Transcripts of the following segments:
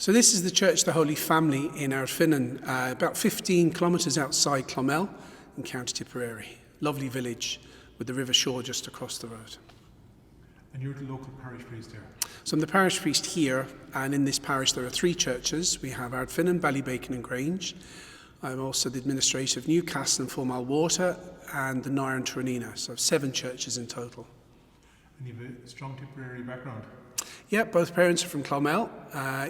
So this is the Church of the Holy Family in Ardfinnan, about 15 kilometres outside Clonmel in County Tipperary. Lovely village with the river shore just across the road. And you're the local parish priest there? So I'm the parish priest here, and in this parish there are 3 churches. We have Ardfinnan, Ballybacon and Grange. I'm also the administrator of Newcastle and Fourmilewater and the Nire and Touraneena, so 7 churches in total. And you have a strong Tipperary background? Yeah, both parents are from Clonmel,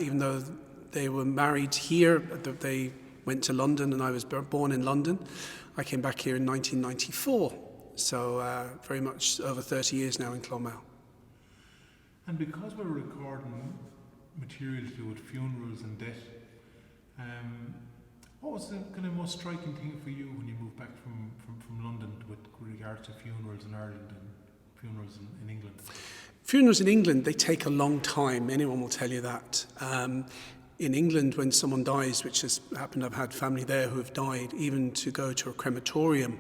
even though they were married here. They went to London and I was born in London. I came back here in 1994, so very much over 30 years now in Clonmel. And because we're recording material to do with funerals and death, what was the kind of most striking thing for you when you moved back from London with regards to funerals in Ireland and funerals in England? Funerals in England, they take a long time. Anyone will tell you that. In England, when someone dies, which has happened, I've had family there who have died, even to go to a crematorium,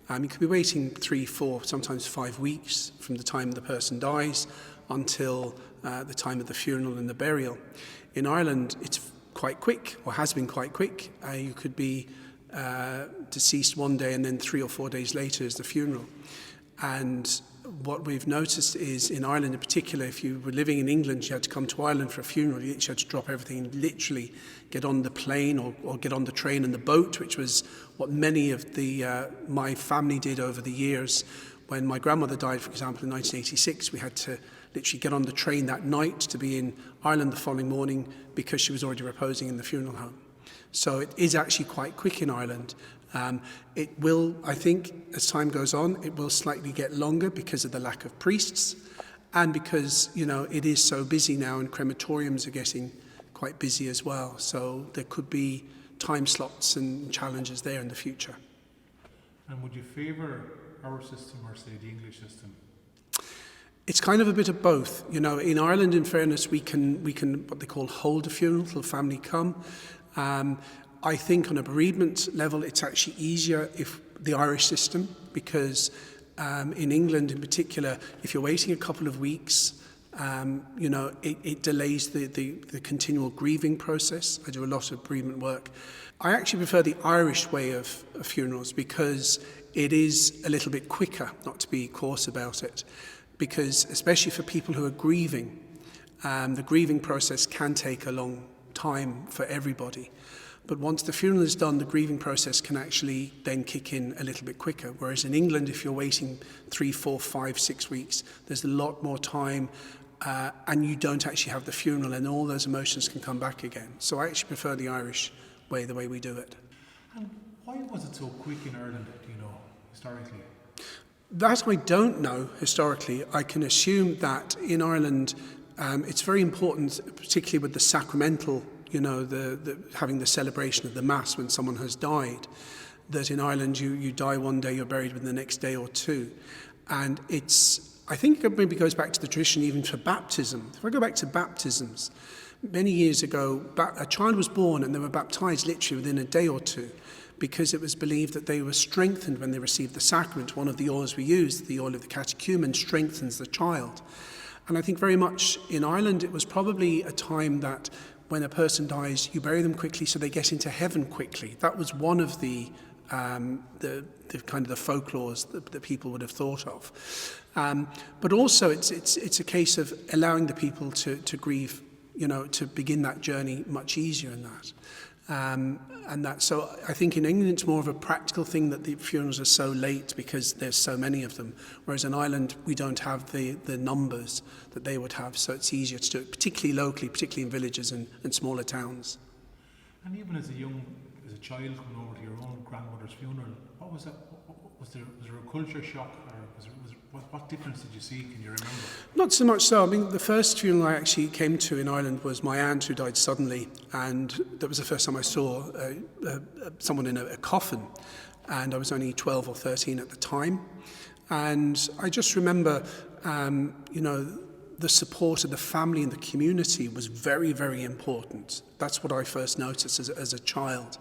you could be waiting 3, 4, sometimes 5 weeks from the time the person dies until the time of the funeral and the burial. In Ireland, it's quite quick, or has been quite quick. You could be deceased one day and then 3 or 4 days later is the funeral. And what we've noticed is in Ireland in particular, if you were living in England, you had to come to Ireland for a funeral, you had to drop everything and literally get on the plane or get on the train and the boat, which was what many of my family did over the years. When my grandmother died, for example, in 1986, we had to literally get on the train that night to be in Ireland the following morning because she was already reposing in the funeral home. So it is actually quite quick in Ireland. It will, I think, as time goes on, it will slightly get longer because of the lack of priests and because, it is so busy now and crematoriums are getting quite busy as well. So there could be time slots and challenges there in the future. And would you favour our system or, say, the English system? It's kind of a bit of both. In Ireland, in fairness, we can what they call hold a funeral till family come. I think on a bereavement level, it's actually easier if the Irish system, because in England in particular, if you're waiting a couple of weeks, it delays the continual grieving process. I do a lot of bereavement work. I actually prefer the Irish way of funerals because it is a little bit quicker, not to be coarse about it, because especially for people who are grieving, the grieving process can take a long time for everybody. But once the funeral is done, the grieving process can actually then kick in a little bit quicker. Whereas in England, if you're waiting 3, 4, 5, 6 weeks, there's a lot more time and you don't actually have the funeral and all those emotions can come back again. So I actually prefer the Irish way, the way we do it. And why was it so quick in Ireland, historically? That I don't know historically. I can assume that in Ireland, it's very important, particularly with the sacramental, having the celebration of the Mass when someone has died, that in Ireland you die one day, you're buried within the next day or 2. And I think it maybe goes back to the tradition even for baptism. If I go back to baptisms, many years ago, a child was born and they were baptized literally within a day or 2 because it was believed that they were strengthened when they received the sacrament. One of the oils we use, the oil of the catechumen, strengthens the child. And I think very much in Ireland it was probably a time that when a person dies, you bury them quickly so they get into heaven quickly. That was one of the kind of the folklores that people would have thought of. But also it's a case of allowing the people to grieve, to begin that journey much easier in that. So I think in England it's more of a practical thing that the funerals are so late because there's so many of them, whereas in Ireland we don't have the numbers that they would have, so it's easier to do it, particularly locally, particularly in villages and smaller towns. And even as a child coming over to your own grandmother's funeral, what was that? Was there a culture shock, or what difference did you see? Can you remember? Not so much so. I mean, the first funeral I actually came to in Ireland was my aunt who died suddenly, and that was the first time I saw someone in a coffin, and I was only 12 or 13 at the time. And I just remember, the support of the family and the community was very, very important. That's what I first noticed as a child.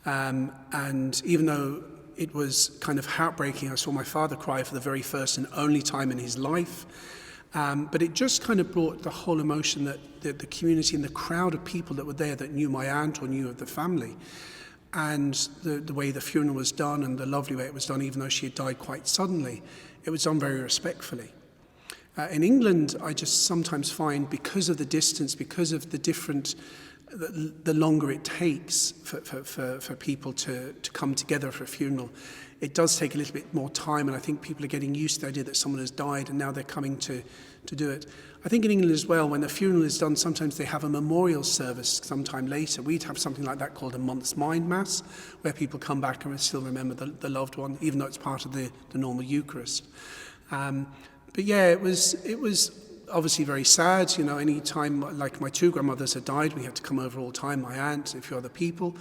And even though it was kind of heartbreaking, I saw my father cry for the very first and only time in his life. But it just kind of brought the whole emotion that the community and the crowd of people that were there that knew my aunt or knew of the family, and the way the funeral was done and the lovely way it was done, even though she had died quite suddenly, it was done very respectfully. In England, I just sometimes find, because of the distance, because of the different, the longer it takes for people to come together for a funeral, it does take a little bit more time, and I think people are getting used to the idea that someone has died and now they're coming to do it. I think in England as well, when the funeral is done, sometimes they have a memorial service sometime later. We'd have something like that called a month's mind mass, where people come back and still remember the loved one, even though it's part of the normal Eucharist. But yeah, it was obviously very sad. Any time, like my two grandmothers had died, we had to come over all the time, my aunt and a few other people.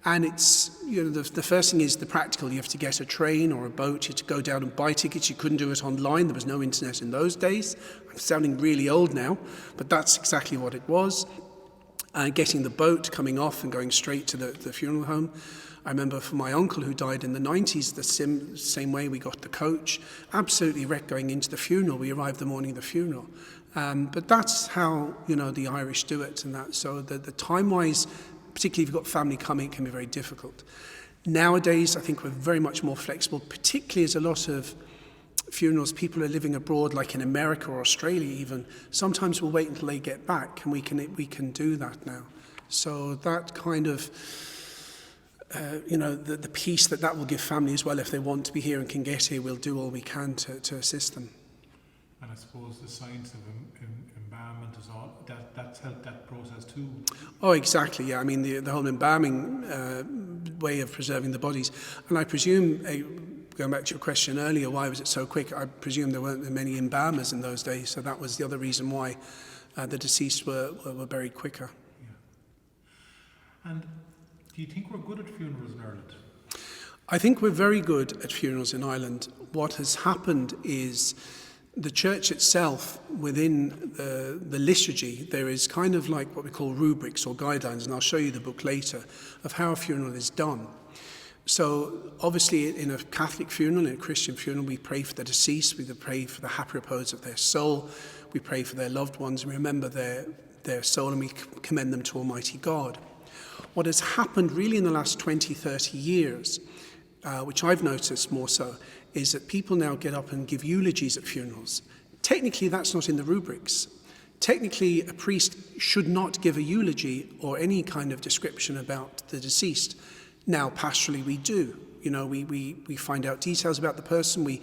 And it's, the first thing is the practical. You have to get a train or a boat. You have to go down and buy tickets. You couldn't do it online. There was no internet in those days. I'm sounding really old now, but that's exactly what it was. Getting the boat, coming off and going straight to the funeral home. I remember for my uncle who died in the 90s, the same way. We got the coach, absolutely wrecked going into the funeral. We arrived the morning of the funeral. But that's how, the Irish do it. And that. So the time-wise, particularly if you've got family coming, it can be very difficult. Nowadays, I think we're very much more flexible, particularly as a lot of funerals, people are living abroad, like in America or Australia even. Sometimes we'll wait until they get back, and we can do that now. So that kind of, the peace that will give family as well. If they want to be here and can get here, we'll do all we can to assist them. And I suppose the science of embalmment is all that's helped that process too. Oh, exactly. Yeah, I mean the whole embalming way of preserving the bodies, and I presume, going back to your question earlier, why was it so quick? I presume there weren't many embalmers in those days, so that was the other reason why the deceased were buried quicker. Yeah. And do you think we're good at funerals in Ireland? I think we're very good at funerals in Ireland. What has happened is the church itself, within the liturgy, there is kind of like what we call rubrics or guidelines, and I'll show you the book later, of how a funeral is done. So obviously in a Catholic funeral, in a Christian funeral, we pray for the deceased, we pray for the happy repose of their soul, we pray for their loved ones, we remember their soul, and we commend them to Almighty God. What has happened really in the last 20, 30 years, which I've noticed more so, is that people now get up and give eulogies at funerals. Technically, that's not in the rubrics. Technically, a priest should not give a eulogy or any kind of description about the deceased. Now, pastorally, we do. We find out details about the person. We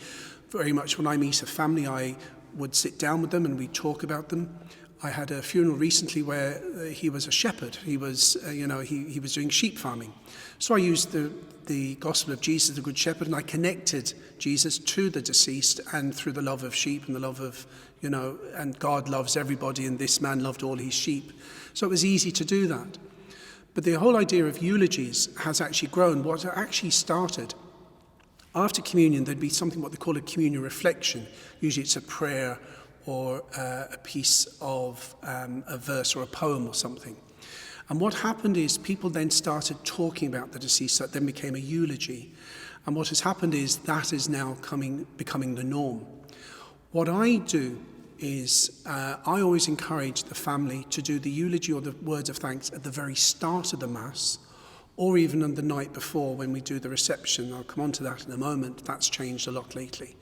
very much, when I meet a family, I would sit down with them and we talk about them. I had a funeral recently where he was a shepherd. He was, he was doing sheep farming. So I used the gospel of Jesus, the good shepherd, and I connected Jesus to the deceased, and through the love of sheep and the love of, and God loves everybody, and this man loved all his sheep. So it was easy to do that. But the whole idea of eulogies has actually grown. What actually started, after communion, there'd be something what they call a communion reflection. Usually it's a prayer or a piece of a verse or a poem or something. And what happened is people then started talking about the deceased, that then became a eulogy. And what has happened is that is now becoming the norm. What I do is I always encourage the family to do the eulogy or the words of thanks at the very start of the Mass, or even on the night before when we do the reception. I'll come on to that in a moment. That's changed a lot lately.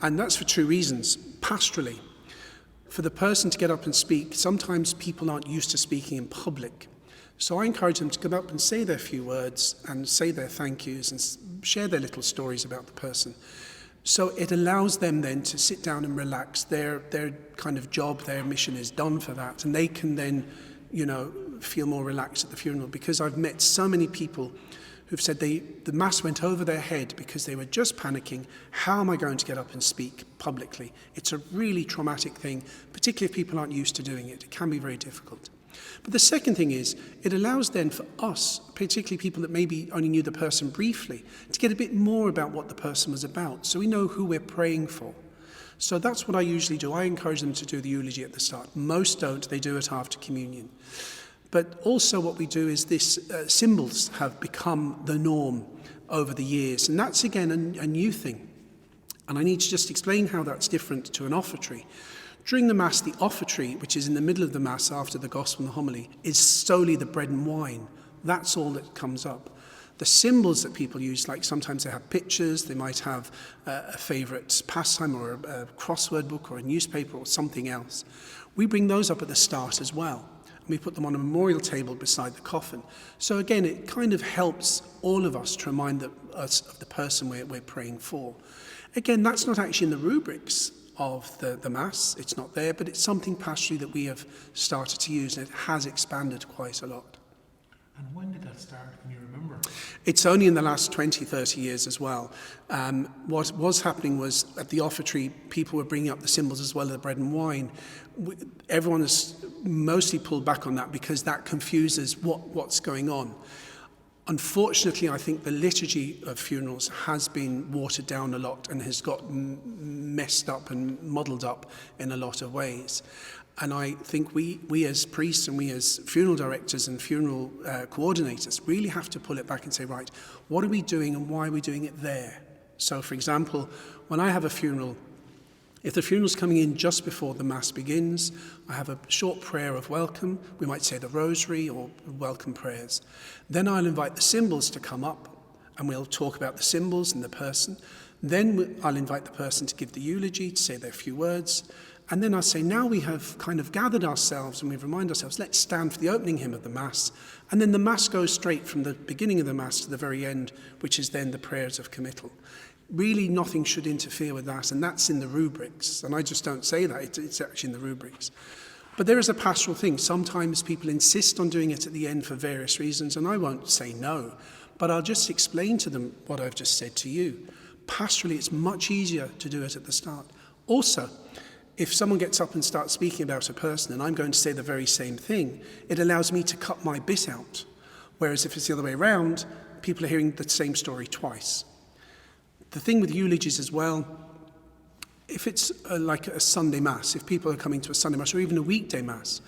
And that's for two reasons. Pastorally, for the person to get up and speak, sometimes people aren't used to speaking in public. So I encourage them to come up and say their few words and say their thank yous and share their little stories about the person. So it allows them then to sit down and relax. Their kind of job, their mission is done for that. And they can then, feel more relaxed at the funeral. Because I've met so many people who've said the Mass went over their head because they were just panicking. How am I going to get up and speak publicly? It's a really traumatic thing, particularly if people aren't used to doing it. It can be very difficult. But the second thing is, it allows then for us, particularly people that maybe only knew the person briefly, to get a bit more about what the person was about, so we know who we're praying for. So that's what I usually do. I encourage them to do the eulogy at the start. Most don't, they do it after communion. But also what we do is this, symbols have become the norm over the years. And that's, again, a new thing. And I need to just explain how that's different to an offertory. During the Mass, the offertory, which is in the middle of the Mass after the Gospel and the homily, is solely the bread and wine. That's all that comes up. The symbols that people use, like sometimes they have pictures, they might have a favourite pastime or a crossword book or a newspaper or something else. We bring those up at the start as well. And we put them on a memorial table beside the coffin. So again, it kind of helps all of us to remind us of the person we're praying for. Again, that's not actually in the rubrics of the Mass. It's not there, but it's something pastorally that we have started to use, and it has expanded quite a lot. And when did that start? Can you remember? It's only in the last 20, 30 years as well. What was happening was at the offertory, people were bringing up the symbols as well as the bread and wine. Everyone has mostly pulled back on that because that confuses what's going on. Unfortunately, I think the liturgy of funerals has been watered down a lot and has got messed up and muddled up in a lot of ways. And I think we as priests and we as funeral directors and funeral coordinators really have to pull it back and say, right, what are we doing and why are we doing it there? So, for example, when I have a funeral, if the funeral's coming in just before the Mass begins, I have a short prayer of welcome. We might say the rosary or welcome prayers. Then I'll invite the symbols to come up and we'll talk about the symbols and the person. Then I'll invite the person to give the eulogy, to say their few words. And then I'll say, now we have kind of gathered ourselves and we remind ourselves, let's stand for the opening hymn of the Mass. And then the Mass goes straight from the beginning of the Mass to the very end, which is then the prayers of committal. Really, nothing should interfere with that, and that's in the rubrics. And I just don't say that, it's actually in the rubrics. But there is a pastoral thing. Sometimes people insist on doing it at the end for various reasons, and I won't say no, but I'll just explain to them what I've just said to you. Pastorally, it's much easier to do it at the start. Also, if someone gets up and starts speaking about a person and I'm going to say the very same thing, it allows me to cut my bit out. Whereas if it's the other way around, people are hearing the same story twice. The thing with eulogies as well, if it's like a Sunday Mass, if people are coming to a Sunday Mass or even a weekday Mass,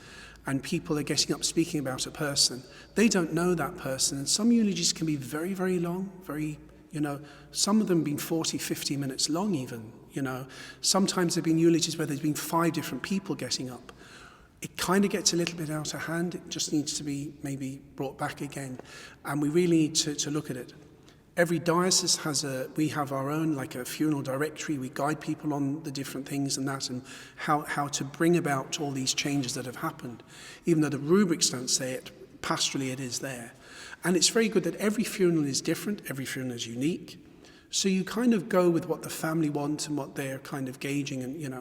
and people are getting up speaking about a person, they don't know that person. And some eulogies can be very, very long, some of them being 40, 50 minutes long even. Sometimes there have been eulogies where there's been 5 different people getting up. It kind of gets a little bit out of hand. It just needs to be maybe brought back again. And we really need to look at it. Every diocese we have our own, like a funeral directory. We guide people on the different things and that, and how to bring about all these changes that have happened. Even though the rubrics don't say it, pastorally it is there. And it's very good that every funeral is different, every funeral is unique. So you kind of go with what the family want and what they're kind of gauging. And,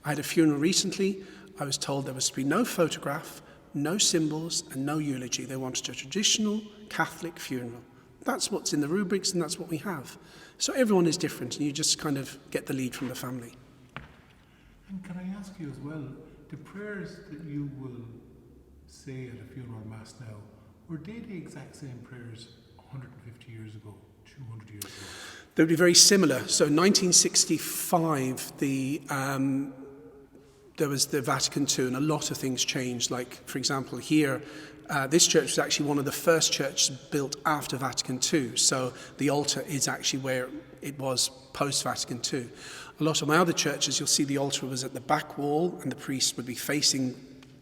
I had a funeral recently. I was told there was to be no photograph, no symbols, and no eulogy. They wanted a traditional Catholic funeral. That's what's in the rubrics and that's what we have. So everyone is different and you just kind of get the lead from the family. And can I ask you as well, the prayers that you will say at a funeral Mass now, were they the exact same prayers 150 years ago, 200 years ago? They would be very similar. So 1965, there was the Vatican II, and a lot of things changed. Like, for example, here, this church was actually one of the first churches built after Vatican II. So the altar is actually where it was post-Vatican II. A lot of my other churches, you'll see the altar was at the back wall, and the priest would be facing,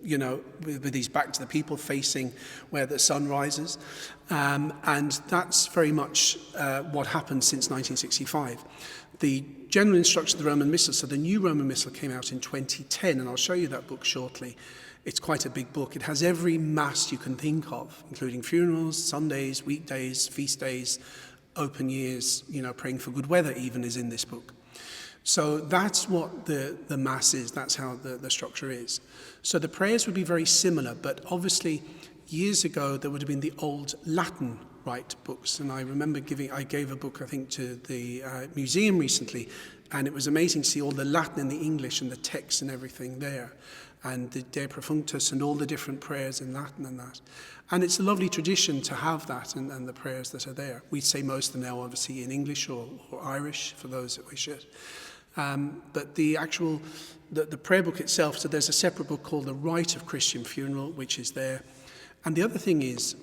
with his back to the people, facing where the sun rises. And that's very much what happened since 1965. The general instruction of the Roman Missal, so the new Roman Missal came out in 2010, and I'll show you that book shortly. It's quite a big book. It has every Mass you can think of, including funerals, Sundays, weekdays, feast days, open years, praying for good weather even is in this book. So that's what the Mass is. That's how the structure is. So the prayers would be very similar, but obviously years ago there would have been the old Latin rite books. And I remember I gave a book, I think, to the museum recently, and it was amazing to see all the Latin and the English and the text and everything there, and the De Profunctus and all the different prayers in Latin and that. And it's a lovely tradition to have that and the prayers that are there. We say most of them now, obviously, in English or Irish, for those that wish it. But the prayer book itself, so there's a separate book called The Rite of Christian Funeral, which is there. And the other thing is,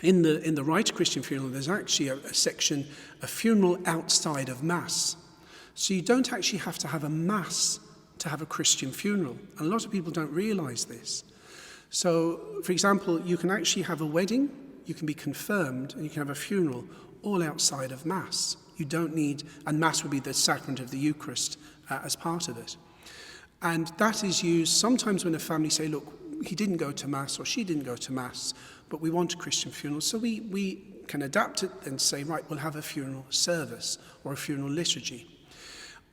in the Rite of Christian Funeral, there's actually a section, a funeral outside of Mass. So you don't actually have to have a Mass to have a Christian funeral. And a lot of people don't realise this. So, for example, you can actually have a wedding, you can be confirmed, and you can have a funeral all outside of Mass. You don't need, and Mass would be the sacrament of the Eucharist as part of it. And that is used sometimes when a family say, look, he didn't go to Mass or she didn't go to Mass, but we want a Christian funeral. So we can adapt it and say, right, we'll have a funeral service or a funeral liturgy.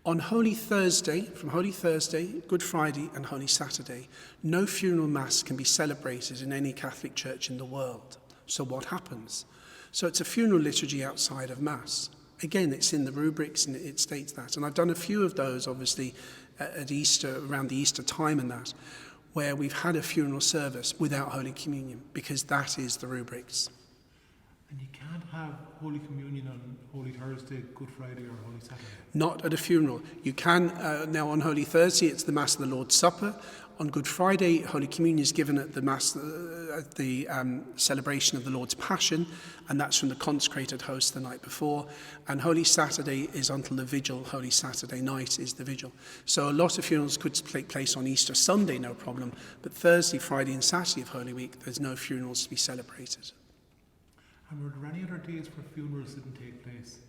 On Holy Thursday, from Holy Thursday, Good Friday and Holy Saturday, no funeral Mass can be celebrated in any Catholic church in the world. So what happens? So it's a funeral liturgy outside of Mass. Again, it's in the rubrics and it states that. And I've done a few of those, obviously, at Easter, around the Easter time and that, where we've had a funeral service without Holy Communion, because that is the rubrics. And you can't have Holy Communion on Holy Thursday, Good Friday or Holy Saturday? Not at a funeral. You can, now on Holy Thursday, it's the Mass of the Lord's Supper. On Good Friday, Holy Communion is given at the Mass, at the celebration of the Lord's Passion, and that's from the consecrated host the night before. And Holy Saturday is until the vigil. Holy Saturday night is the vigil. So a lot of funerals could take place on Easter Sunday, no problem, but Thursday, Friday and Saturday of Holy Week, there's no funerals to be celebrated. And were there any other days where funerals didn't take place?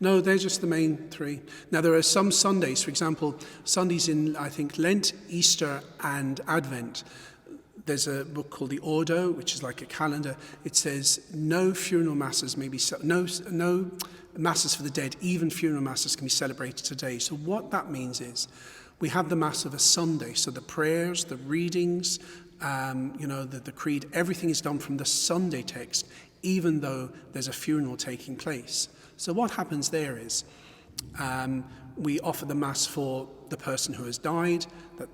No, they're just the main three. Now, there are some Sundays, for example, Sundays in, I think, Lent, Easter and Advent. There's a book called the Ordo, which is like a calendar. It says no funeral masses may be, no masses for the dead, even funeral masses can be celebrated today. So what that means is we have the Mass of a Sunday. So the prayers, the readings, the creed, everything is done from the Sunday text, even though there's a funeral taking place. So what happens there is we offer the Mass for the person who has died.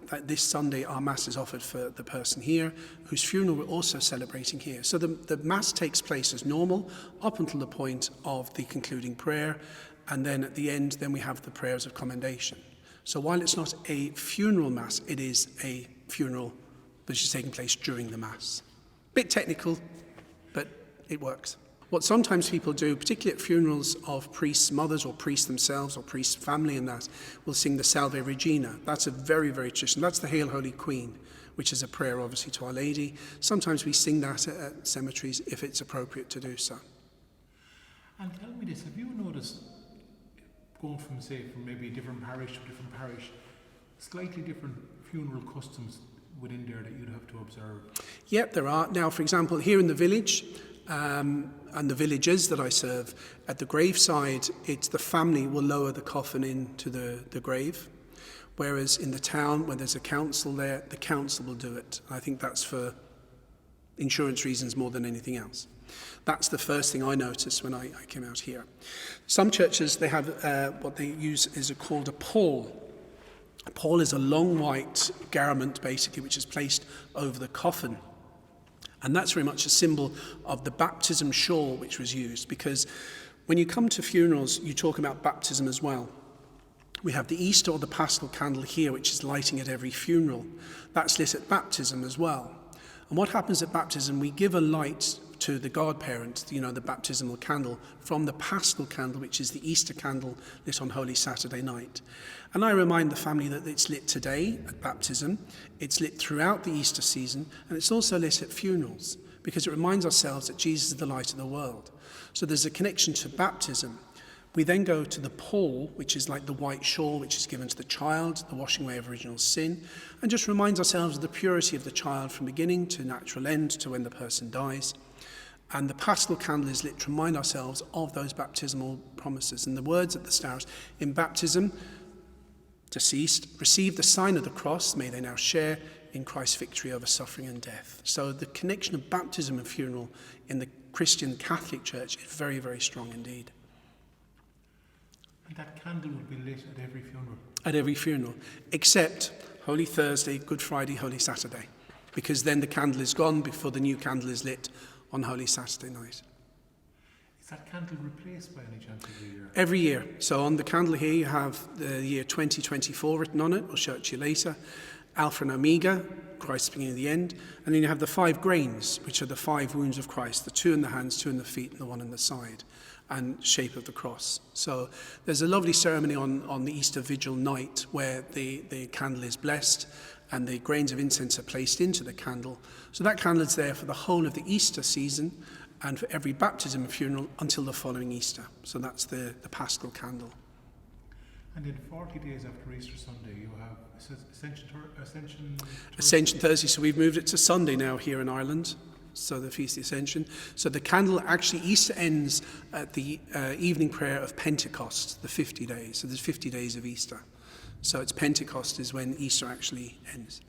That this Sunday our Mass is offered for the person here, whose funeral we're also celebrating here. So the Mass takes place as normal up until the point of the concluding prayer, and then at the end then we have the prayers of commendation. So while it's not a funeral Mass, it is a funeral which is taking place during the Mass. Bit technical, but it works. What sometimes people do, particularly at funerals of priests' mothers or priests themselves or priests' family and that, will sing the Salve Regina. That's a very, very traditional. That's the Hail Holy Queen, which is a prayer obviously to Our Lady. Sometimes we sing that at cemeteries if it's appropriate to do so. And tell me this, have you noticed, going from maybe a different parish to a different parish, slightly different funeral customs within there that you'd have to observe? Yep, there are. Now, for example, here in the village, and the villages that I serve, at the graveside, it's the family will lower the coffin into the grave, whereas in the town, when there's a council there, the council will do it. I think that's for insurance reasons more than anything else. That's the first thing I noticed when I came out here. Some churches, they have what they use is called a pall. A pall is a long white garment, basically, which is placed over the coffin. And that's very much a symbol of the baptism shawl which was used, because when you come to funerals, you talk about baptism as well. We have the Easter or the Paschal candle here, which is lighting at every funeral. That's lit at baptism as well. And what happens at baptism, we give a light to the godparent, the baptismal candle, from the Paschal candle, which is the Easter candle lit on Holy Saturday night. And I remind the family that it's lit today at baptism, it's lit throughout the Easter season, and it's also lit at funerals, because it reminds ourselves that Jesus is the light of the world. So there's a connection to baptism. We then go to the pall, which is like the white shawl which is given to the child, the washing away of original sin, and just reminds ourselves of the purity of the child from beginning to natural end to when the person dies. And the Paschal candle is lit to remind ourselves of those baptismal promises. And the words at the stars, in baptism, deceased, receive the sign of the cross, may they now share in Christ's victory over suffering and death. So the connection of baptism and funeral in the Christian Catholic Church is very, very strong indeed. And that candle would be lit at every funeral? At every funeral, except Holy Thursday, Good Friday, Holy Saturday, because then the candle is gone before the new candle is lit on Holy Saturday night. Is that candle replaced by any chance every year? Every year. So on the candle here you have the year 2024 written on it. We'll show it to you later. Alpha and Omega, Christ's beginning and the end. And then you have the 5 grains, which are the 5 wounds of Christ, the 2 in the hands, 2 in the feet, and the 1 in the side, and shape of the cross. So there's a lovely ceremony on the Easter Vigil night where the candle is blessed and the grains of incense are placed into the candle. So that candle is there for the whole of the Easter season and for every baptism and funeral until the following Easter. So that's the Paschal candle. And in 40 days after Easter Sunday, you have Ascension Thursday. So we've moved it to Sunday now here in Ireland. So the Feast of the Ascension. So the candle, actually, Easter ends at the evening prayer of Pentecost, the 50 days. So there's 50 days of Easter. So it's Pentecost is when Easter actually ends.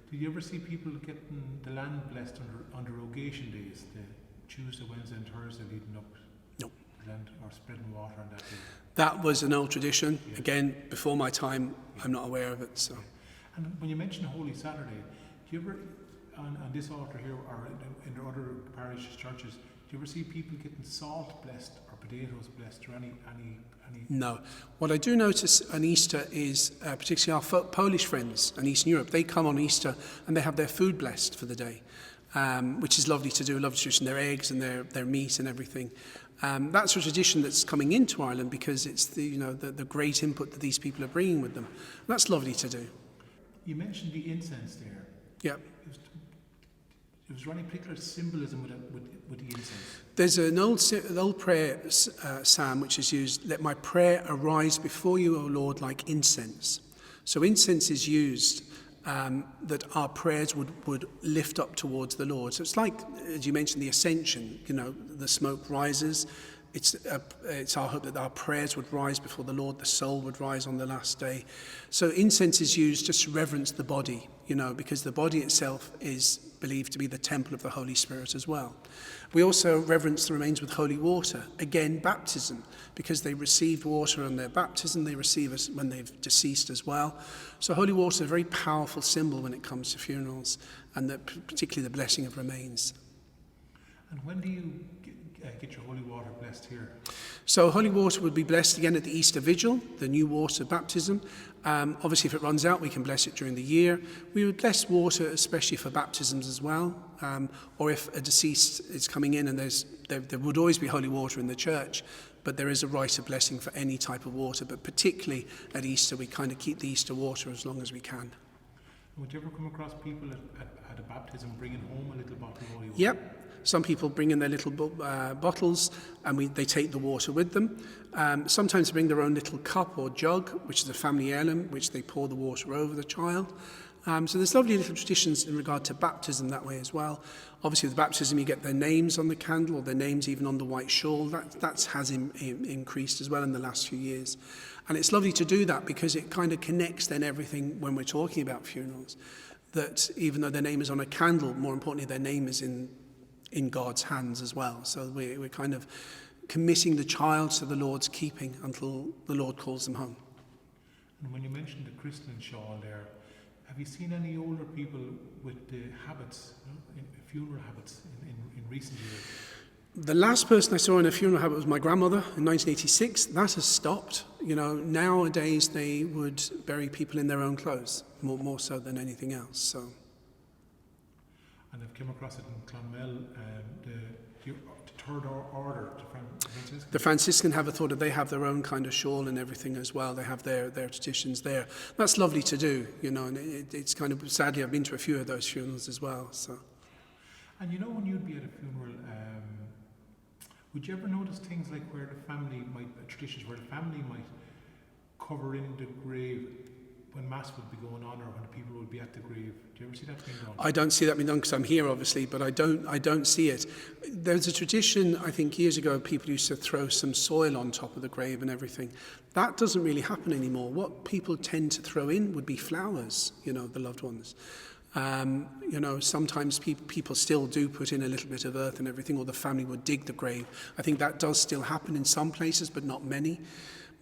Did you ever see people getting the land blessed under rogation days, the Tuesday, Wednesday and Thursday leading up? No. Land or spreading water on that day? That was an old tradition. Yeah. Again, before my time, I'm not aware of it. So. And when you mention Holy Saturday, do you ever, on this altar here or in the other parish churches, do you ever see people getting salt blessed or potatoes blessed or any? No. What I do notice on Easter is, particularly our Polish friends in Eastern Europe, they come on Easter and they have their food blessed for the day, which is lovely to do, lovely tradition, their eggs and their meat and everything. That's a tradition that's coming into Ireland because it's the great input that these people are bringing with them. That's lovely to do. You mentioned the incense there. Yeah. Was there any particular symbolism with the incense? There's an old prayer psalm which is used, "Let my prayer arise before you, O Lord, like incense." So incense is used that our prayers would lift up towards the Lord. So it's like, as you mentioned, the Ascension, the smoke rises. It's our hope that our prayers would rise before the Lord, the soul would rise on the last day. So incense is used just to reverence the body, because the body itself is believed to be the temple of the Holy Spirit as well. We also reverence the remains with holy water. Again, baptism, because they received water on their baptism, they receive it when they've deceased as well. So holy water is a very powerful symbol when it comes to funerals, and particularly the blessing of remains. And when do you get your holy water blessed here? So holy water would be blessed again at the Easter Vigil, the new water baptism. Obviously, if it runs out, we can bless it during the year. We would bless water, especially for baptisms as well, or if a deceased is coming in and there would always be holy water in the church, but there is a rite of blessing for any type of water. But particularly at Easter, we kind of keep the Easter water as long as we can. Would you ever come across people at a baptism bringing home a little bottle of holy water? Yep. Some people bring in their little bottles and they take the water with them. Sometimes they bring their own little cup or jug, which is a family heirloom, which they pour the water over the child. So there's lovely little traditions in regard to baptism that way as well. Obviously with baptism you get their names on the candle or their names even on the white shawl. That has increased as well in the last few years. And it's lovely to do that because it kind of connects then everything when we're talking about funerals. That even though their name is on a candle, more importantly their name is in God's hands as well. So we're kind of committing the child to the Lord's keeping until the Lord calls them home. And when you mentioned the christening shawl there, have you seen any older people with the habits, funeral habits in recent years? The last person I saw in a funeral habit was my grandmother in 1986. That has stopped. Nowadays they would bury people in their own clothes, more so than anything else. So. And I've come across it in Clonmel, the Third Order, the Franciscan. The Franciscan have a thought that they have their own kind of shawl and everything as well. They have their traditions there. That's lovely to do, and it's kind of, sadly I've been to a few of those funerals as well. So. And when you'd be at a funeral, would you ever notice things like where the family traditions where the family might cover in the grave when Mass would be going on or when people would be at the grave? Do you ever see that being done? I don't see that being done because I'm here, obviously, but I don't see it. There's a tradition, I think years ago, people used to throw some soil on top of the grave and everything. That doesn't really happen anymore. What people tend to throw in would be flowers, the loved ones. Sometimes people still do put in a little bit of earth and everything, or the family would dig the grave. I think that does still happen in some places, but not many.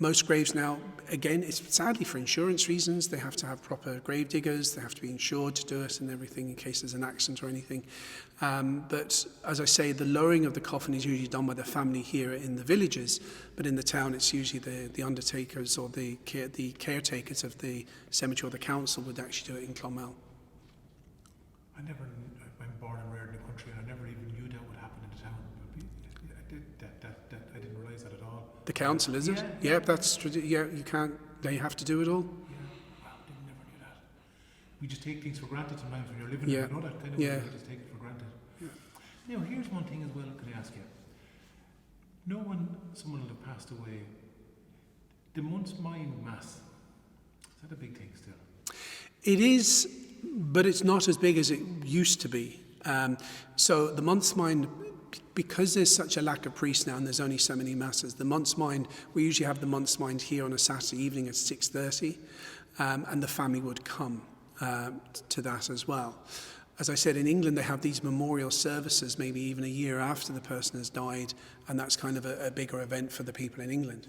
Most graves now, again, it's sadly for insurance reasons, they have to have proper gravediggers, they have to be insured to do it and everything in case there's an accident or anything. But as I say, the lowering of the coffin is usually done by the family here in the villages, but in the town it's usually the undertakers or the caretakers of the cemetery or the council would actually do it in Clonmel. I'm born and reared in the country, and I never even knew that would happen in the town. I didn't realise that at all. The council, is it? Yeah, you can't, they have to do it all. Yeah, wow, never knew that. We just take things for granted sometimes when you're living in another kind of way, you just take it for granted. Yeah. Now, here's one thing as well, can I ask you? Someone will have passed away, the month's mind mass, is that a big thing still? It is, but it's not as big as it used to be. So the month's mind, because there's such a lack of priests now and there's only so many masses, the month's mind, we usually have the month's mind here on a Saturday evening at 6:30, and the family would come to that as well. As I said, in England they have these memorial services maybe even a year after the person has died, and that's kind of a bigger event for the people in England.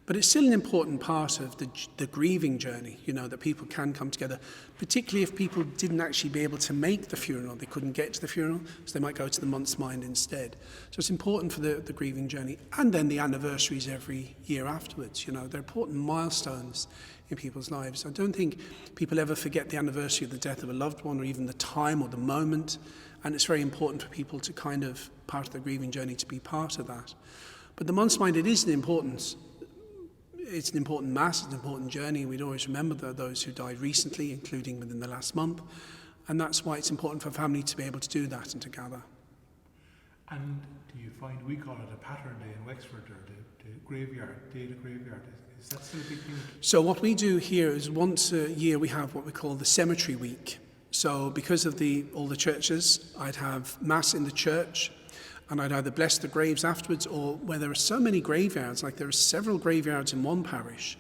But it's still an important part of the grieving journey, that people can come together, particularly if people didn't actually be able to make the funeral, they couldn't get to the funeral, so they might go to the month's mind instead. So it's important for the grieving journey, and then the anniversaries every year afterwards. They're important milestones in people's lives. I don't think people ever forget the anniversary of the death of a loved one, or even the time or the moment, and it's very important for people to kind of, part of the grieving journey, to be part of that. But the month's mind, it's an important mass, it's an important journey. We'd always remember those who died recently, including within the last month, and that's why it's important for family to be able to do that and to gather. And do you find, we call it a Patron Day in Wexford, or the graveyard, Day of the Graveyard, is that still a big thing? So what we do here is once a year we have what we call the Cemetery Week. So because of all the churches, I'd have Mass in the church, and I'd either bless the graves afterwards, or where there are so many graveyards, like there are several graveyards in one parish,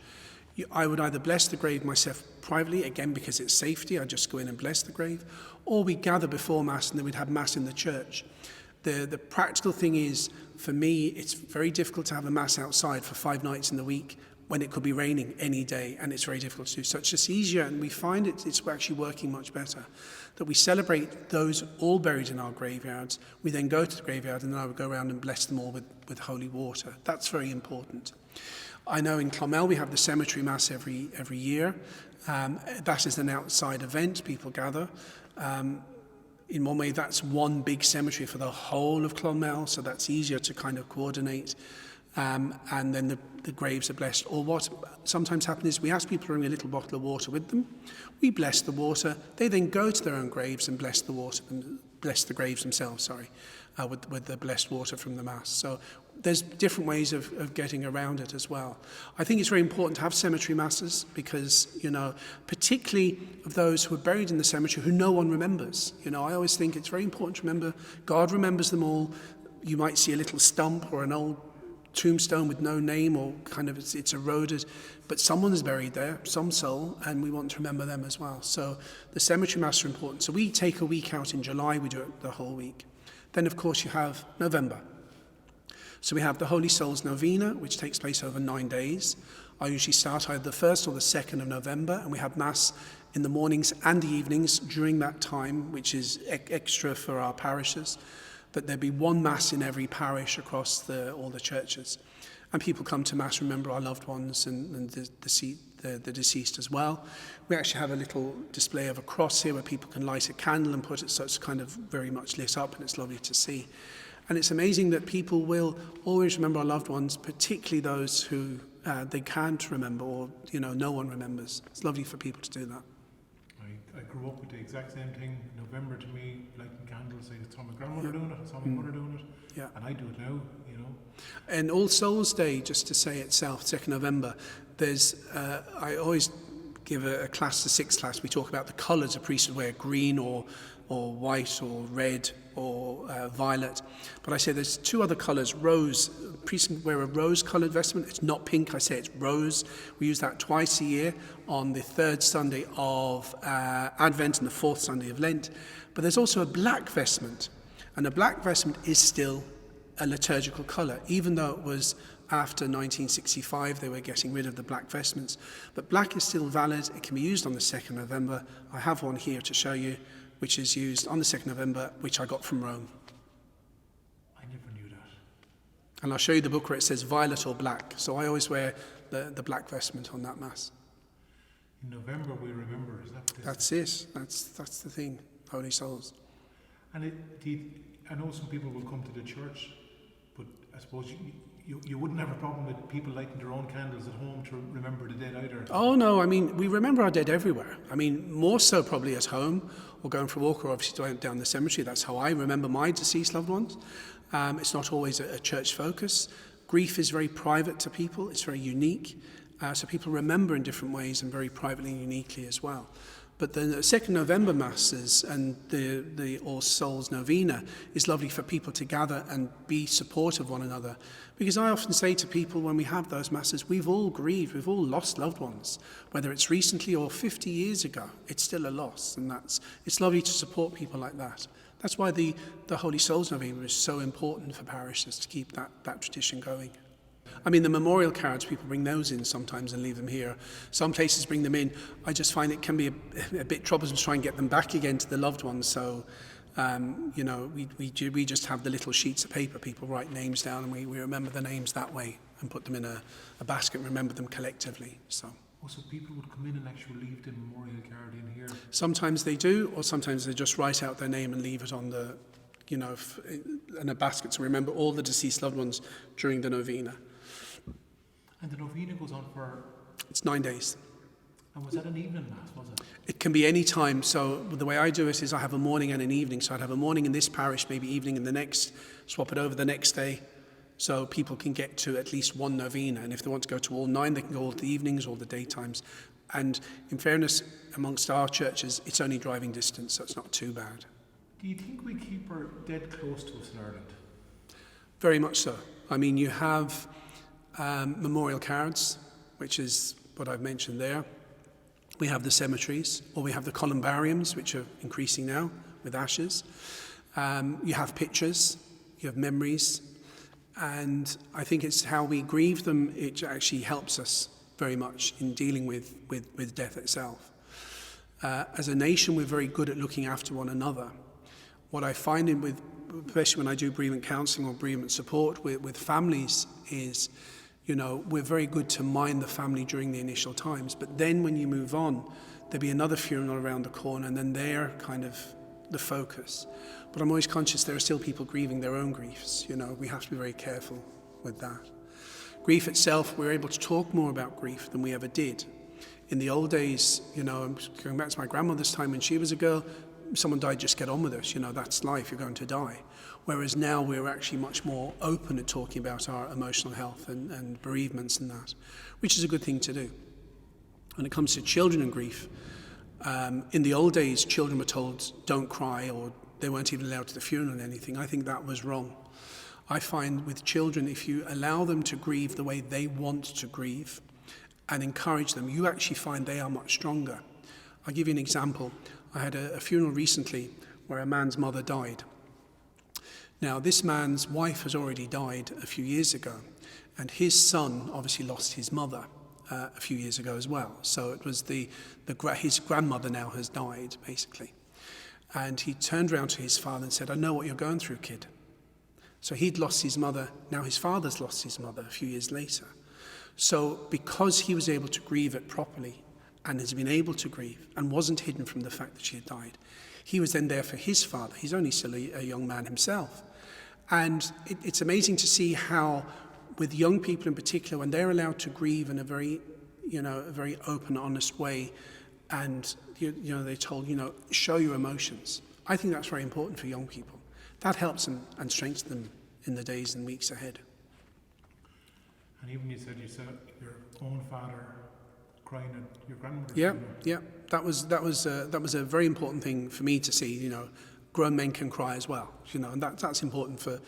I would either bless the grave myself privately, again because it's safety, I'd just go in and bless the grave, or we gather before Mass and then we'd have Mass in the church. The practical thing is, for me, it's very difficult to have a Mass outside for 5 nights in the week when it could be raining any day, and it's very difficult to do. So it's just easier, and we find it's actually working much better, that we celebrate those all buried in our graveyards. We then go to the graveyard, and then I would go around and bless them all with holy water. That's very important. I know in Clonmel we have the cemetery mass every year. That is an outside event, people gather. In one way, that's one big cemetery for the whole of Clonmel, so that's easier to kind of coordinate. And then the graves are blessed. Or what sometimes happens is we ask people to bring a little bottle of water with them. We bless the water. They then go to their own graves and bless the graves themselves, with the blessed water from the Mass. So there's different ways of getting around it as well. I think it's very important to have cemetery masses because, particularly of those who are buried in the cemetery who no one remembers. I always think it's very important to remember God remembers them all. You might see a little stump or an old tombstone with no name, or kind of it's eroded, but someone is buried there, some soul, and we want to remember them as well. So the cemetery mass are important. So we take a week out in July, we do it the whole week. Then of course you have November. So we have the Holy Souls Novena, which takes place over 9 days. I usually start either the 1st or the 2nd of November, and we have Mass in the mornings and the evenings during that time, which is extra for our parishes. That there'd be one Mass in every parish across all the churches. And people come to Mass, remember our loved ones and the deceased as well. We actually have a little display of a cross here where people can light a candle and put it so it's kind of very much lit up, and it's lovely to see. And it's amazing that people will always remember our loved ones, particularly those who they can't remember, or no one remembers. It's lovely for people to do that. I grew up with the exact same thing. November to me, lighting candles, I saw my grandmother doing it, I saw my mother doing it, and I do it now, And All Souls Day, just to say itself, 2nd November, there's, I always give a class, the 6th class, we talk about the colours a priest would wear, green or white or red or violet. But I say there's 2 other colours, rose. Priests wear a rose-coloured vestment. It's not pink, I say it's rose. We use that twice a year on the 3rd Sunday of Advent and the 4th Sunday of Lent. But there's also a black vestment. And a black vestment is still a liturgical colour, even though it was after 1965 they were getting rid of the black vestments. But black is still valid. It can be used on the 2nd of November. I have one here to show you, which is used on the 2nd of November, which I got from Rome. I never knew that. And I'll show you the book where it says violet or black. So I always wear the black vestment on that Mass. In November we remember, is that what That's it. That's the thing, Holy Souls. And I know some people will come to the church, but I suppose you wouldn't have a problem with people lighting their own candles at home to remember the dead either. Oh no, I mean, we remember our dead everywhere. I mean, more so probably at home or going for a walk or obviously down the cemetery. That's how I remember my deceased loved ones. It's not always a church focus. Grief is very private to people. It's very unique. So people remember in different ways and very privately and uniquely as well. But the 2nd November Masses and the All Souls Novena is lovely for people to gather and be supportive of one another. Because I often say to people when we have those Masses, we've all grieved, we've all lost loved ones. Whether it's recently or 50 years ago, it's still a loss. And it's lovely to support people like that. That's why the Holy Souls Novena is so important for parishes to keep that tradition going. I mean, the memorial cards, people bring those in sometimes and leave them here. Some places bring them in. I just find it can be a bit troublesome to try and get them back again to the loved ones. So, we just have the little sheets of paper. People write names down and we remember the names that way and put them in a basket and remember them collectively. So people would come in and actually leave the memorial card in here? Sometimes they do, or sometimes they just write out their name and leave it on in a basket to remember all the deceased loved ones during the novena. And the novena goes on for? It's 9 days. And was that an evening Mass, was it? It can be any time. So the way I do it is I have a morning and an evening. So I'd have a morning in this parish, maybe evening in the next, swap it over the next day. So people can get to at least one novena. And if they want to go to all 9, they can go all the evenings, all the daytimes. And in fairness, amongst our churches, it's only driving distance, so it's not too bad. Do you think we keep our dead close to us in Ireland? Very much so. I mean, you have memorial cards, which is what I've mentioned there. We have the cemeteries, or we have the columbariums, which are increasing now with ashes. You have pictures, you have memories, and I think it's how we grieve them, it actually helps us very much in dealing with death itself. As a nation, we're very good at looking after one another. What I find especially when I do bereavement counselling or bereavement support with families is, we're very good to mind the family during the initial times. But then when you move on, there'll be another funeral around the corner, and then they're kind of the focus. But I'm always conscious there are still people grieving their own griefs. We have to be very careful with that. Grief itself, we're able to talk more about grief than we ever did. In the old days, I'm going back to my grandmother's time when she was a girl, someone died, just get on with it. That's life, you're going to die. Whereas now we're actually much more open at talking about our emotional health and bereavements and that, which is a good thing to do. When it comes to children and grief, in the old days, children were told, don't cry, or they weren't even allowed to the funeral and anything. I think that was wrong. I find with children, if you allow them to grieve the way they want to grieve and encourage them, you actually find they are much stronger. I'll give you an example. I had a funeral recently where a man's mother died. Now, this man's wife has already died a few years ago, and his son obviously lost his mother a few years ago as well. So it was his grandmother now has died, basically. And he turned around to his father and said, I know what you're going through, kid. So he'd lost his mother, now his father's lost his mother a few years later. So because he was able to grieve it properly, and has been able to grieve, and wasn't hidden from the fact that she had died, he was then there for his father. He's only still a young man himself. And it's amazing to see how, with young people in particular, when they're allowed to grieve in a very open, honest way, and they're told, show your emotions. I think that's very important for young people. That helps them and strengthens them in the days and weeks ahead. And even you said your own father crying at your grandmother. Yeah. That was a very important thing for me to see. Grown men can cry as well. And that's important for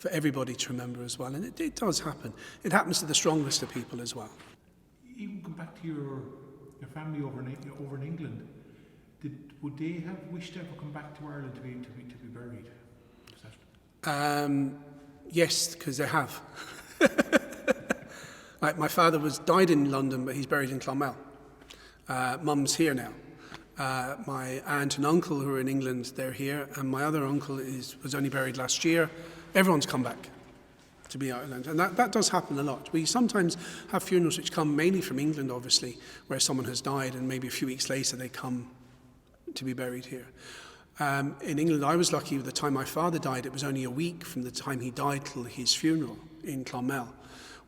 everybody to remember as well. And it does happen. It happens to the strongest of people as well. Even come back to your family over in England. Would they have wished to ever come back to Ireland to be buried? Yes, because they have. My father died in London, but he's buried in Clonmel. Mum's here now. My aunt and uncle who are in England, they're here, and my other uncle was only buried last year. Everyone's come back to be Ireland, and that does happen a lot. We sometimes have funerals which come mainly from England, obviously, where someone has died, and maybe a few weeks later they come to be buried here. In England, I was lucky. With the time my father died, it was only a week from the time he died till his funeral in Clonmel.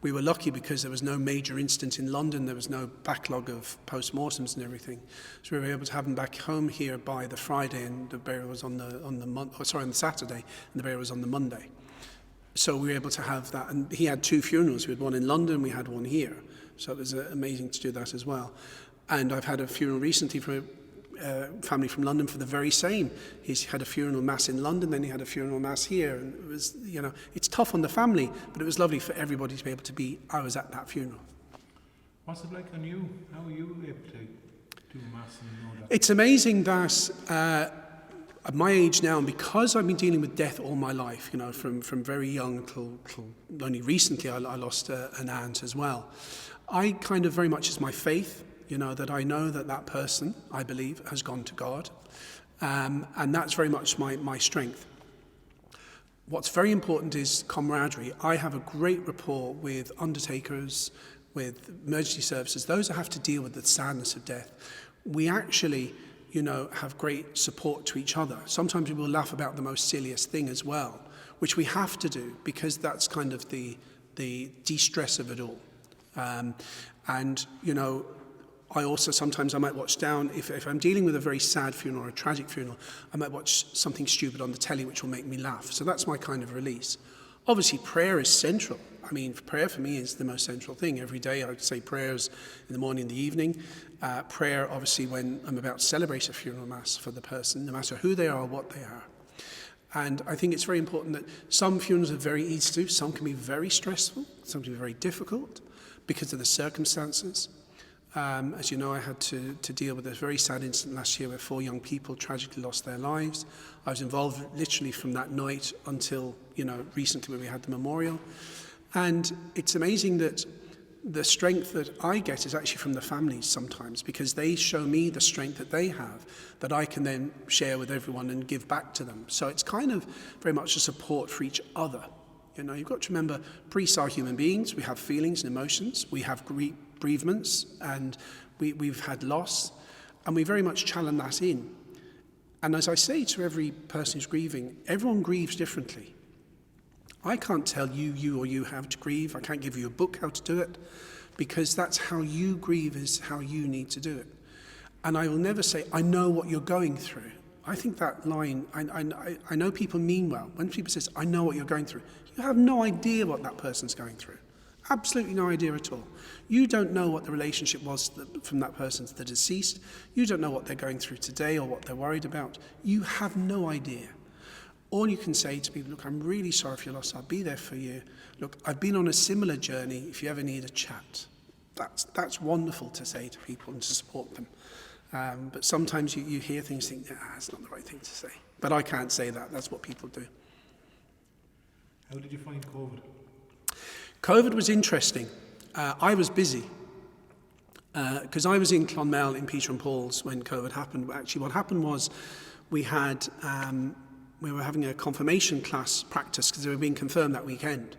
We were lucky because there was no major incident in London. There was no backlog of post-mortems and everything. So we were able to have him back home here by the Friday, and the burial was on the Saturday, and the burial was on the Monday. So we were able to have that. And he had 2 funerals. We had one in London, we had one here. So it was amazing to do that as well. And I've had a funeral recently for a family from London for the very same. He's had a funeral mass in London, then he had a funeral mass here. And it was, it's tough on the family, but it was lovely for everybody to be able to be, I was at that funeral. What's it like on you? How are you able to do mass and know that? It's amazing that at my age now, and because I've been dealing with death all my life, from very young till only recently I lost an aunt as well. I kind of very much is my faith, that I know that person, I believe, has gone to God. And that's very much my strength. What's very important is camaraderie. I have a great rapport with undertakers, with emergency services, those that have to deal with the sadness of death. We actually, have great support to each other. Sometimes we will laugh about the most silliest thing as well, which we have to do because that's kind of the de-stress of it all. I also sometimes I might watch down, if I'm dealing with a very sad funeral or a tragic funeral, I might watch something stupid on the telly which will make me laugh. So that's my kind of release. Obviously, prayer is central. I mean, prayer for me is the most central thing. Every day I would say prayers in the morning and the evening. Prayer, obviously, when I'm about to celebrate a funeral mass for the person, no matter who they are or what they are. And I think it's very important that some funerals are very easy to do. Some can be very stressful. Some can be very difficult because of the circumstances. As you know, I had to deal with a very sad incident last year where 4 young people tragically lost their lives. I was involved literally from that night until, recently when we had the memorial. And it's amazing that the strength that I get is actually from the families sometimes, because they show me the strength that they have that I can then share with everyone and give back to them. So it's kind of very much a support for each other. You've got to remember, priests are human beings. We have feelings and emotions. We have bereavements, and we've had loss, and we very much challenge that in. And as I say to every person who's grieving, everyone grieves differently. I can't tell you how to grieve. I can't give you a book how to do it, because that's how you grieve is how you need to do it. And I will never say, I know what you're going through. I think that line, I know people mean well. When people say, I know what you're going through, you have no idea what that person's going through. Absolutely no idea at all. You don't know what the relationship was from that person to the deceased. You don't know what they're going through today or what they're worried about. You have no idea. All you can say to people, look, I'm really sorry for your loss. I'll be there for you. Look, I've been on a similar journey. If you ever need a chat. That's wonderful to say to people and to support them. But sometimes you hear things and think, that's not the right thing to say. But I can't say that. That's what people do. How did you find COVID? COVID was interesting. I was busy because I was in Clonmel in Peter and Paul's when COVID happened. Actually, what happened was we were having a confirmation class practice because they were being confirmed that weekend.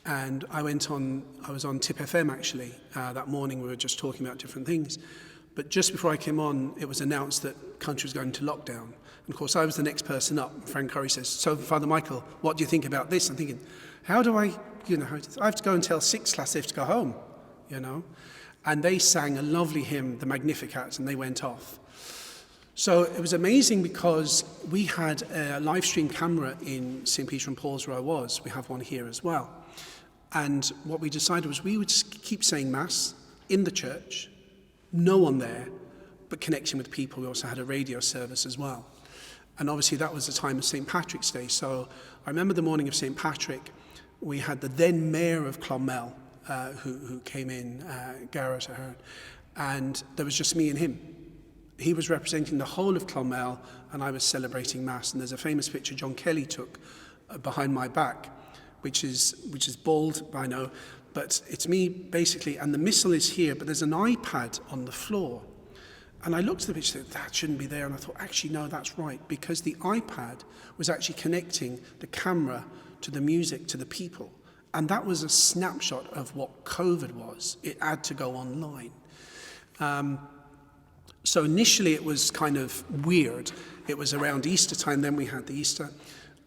And I was on Tip FM actually that morning. We were just talking about different things. But just before I came on, it was announced that the country was going to lockdown. And of course, I was the next person up. Frank Curry says, so Father Michael, what do you think about this? I'm thinking, how do I have to go and tell 6th class they have to go home, And they sang a lovely hymn, the Magnificat, and they went off. So it was amazing because we had a live stream camera in St. Peter and Paul's where I was. We have one here as well. And what we decided was we would just keep saying Mass in the church, no one there, but connecting with people. We also had a radio service as well. And obviously that was the time of St. Patrick's Day. So I remember the morning of St. Patrick, we had the then mayor of Clonmel who came in, Garrett Ahern, and there was just me and him. He was representing the whole of Clonmel, and I was celebrating Mass. And there's a famous picture John Kelly took behind my back, which is bald, I know, But it's me, basically, and the missal is here, but there's an iPad on the floor. And I looked at the picture and said, that shouldn't be there. And I thought, actually, no, that's right, because the iPad was actually connecting the camera to the music, to the people. And that was a snapshot of what COVID was. It had to go online. So initially it was kind of weird. It was around Easter time, then we had the Easter.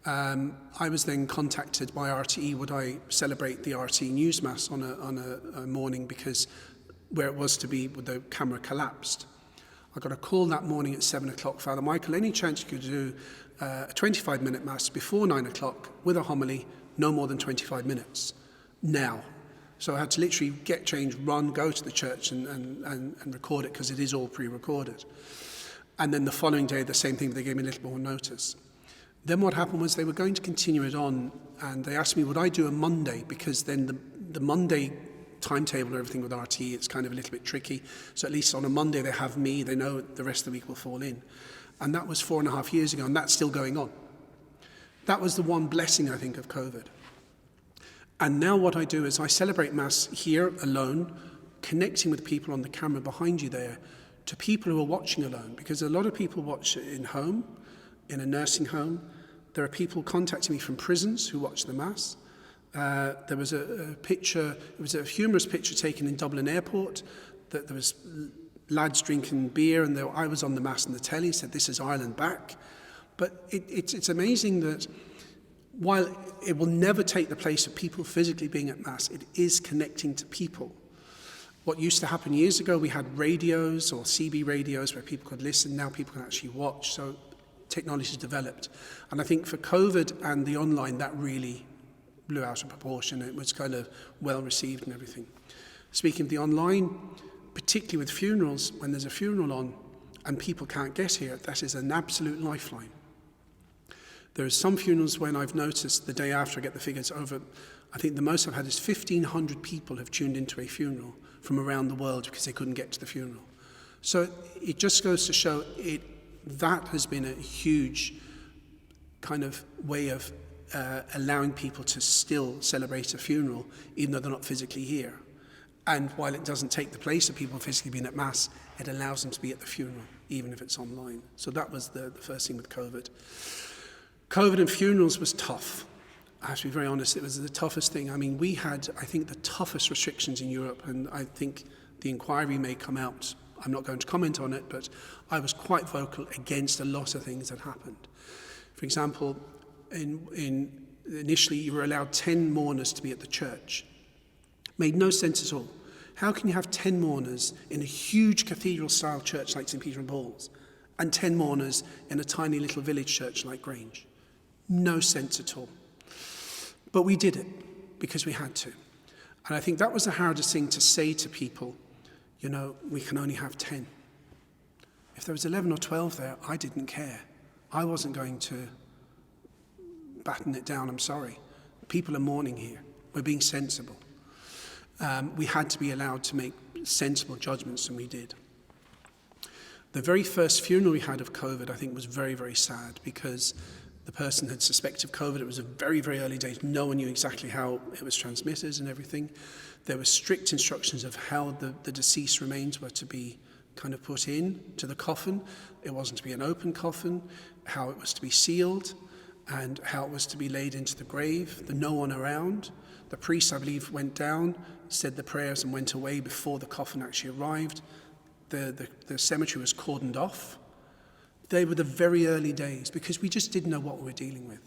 I was then contacted by RTE, would I celebrate the RTE News Mass on a morning, because where it was to be, the camera collapsed. I got a call that morning at 7 o'clock, Father Michael, any chance you could do a 25-minute Mass before 9 o'clock with a homily, no more than 25 minutes, now. So I had to literally get changed, run, go to the church and record it, because it is all pre-recorded. And then the following day, the same thing, but they gave me a little more notice. Then what happened was they were going to continue it on, and they asked me, would I do a Monday? Because then the Monday timetable and everything with RTE, it's kind of a little bit tricky. So at least on a Monday they have me, they know the rest of the week will fall in. And that was 4.5 years ago, and that's still going on. That was the one blessing, I think, of COVID. And now what I do is I celebrate Mass here alone, connecting with people on the camera behind you there, to people who are watching alone, because a lot of people watch in home, in a nursing home. There are people contacting me from prisons who watch the Mass. There was a picture, it was a humorous picture taken in Dublin Airport, that there was lads drinking beer, and I was on the Mass on the telly, said, this is Ireland back. But it's amazing that while it will never take the place of people physically being at Mass, it is connecting to people. What used to happen years ago, we had radios or CB radios where people could listen, now people can actually watch, so technology has developed. And I think for COVID and the online, that really blew out of proportion. It was kind of well received and everything. Speaking of the online, particularly with funerals, when there's a funeral on and people can't get here, that is an absolute lifeline. There are some funerals when I've noticed the day after I get the figures over, I think the most I've had is 1,500 people have tuned into a funeral from around the world because they couldn't get to the funeral. So it just goes to show that has been a huge kind of way of allowing people to still celebrate a funeral, even though they're not physically here. And while it doesn't take the place of people physically being at Mass, it allows them to be at the funeral, even if it's online. So that was the first thing with COVID. COVID and funerals was tough. I have to be very honest, it was the toughest thing. I mean, we had, I think, the toughest restrictions in Europe, and I think the inquiry may come out. I'm not going to comment on it, but I was quite vocal against a lot of things that happened. For example, initially you were allowed 10 mourners to be at the church. Made no sense at all. How can you have 10 mourners in a huge cathedral-style church like St. Peter and Paul's and 10 mourners in a tiny little village church like Grange? No sense at all. But we did it because we had to. And I think that was the hardest thing to say to people, you know, we can only have 10. If there was 11 or 12 there, I didn't care. I wasn't going to batten it down, I'm sorry. People are mourning here. We're being sensible. We had to be allowed to make sensible judgments, and we did. The very first funeral we had of COVID, I think, was very, very sad because the person had suspected COVID. It was a very, very early days. No one knew exactly how it was transmitted and everything. There were strict instructions of how the deceased remains were to be kind of put in to the coffin. It wasn't to be an open coffin, how it was to be sealed, and how it was to be laid into the grave. The no one around. The priest, I believe, went down, said the prayers and went away before the coffin actually arrived. The cemetery was cordoned off. They were the very early days because we just didn't know what we were dealing with.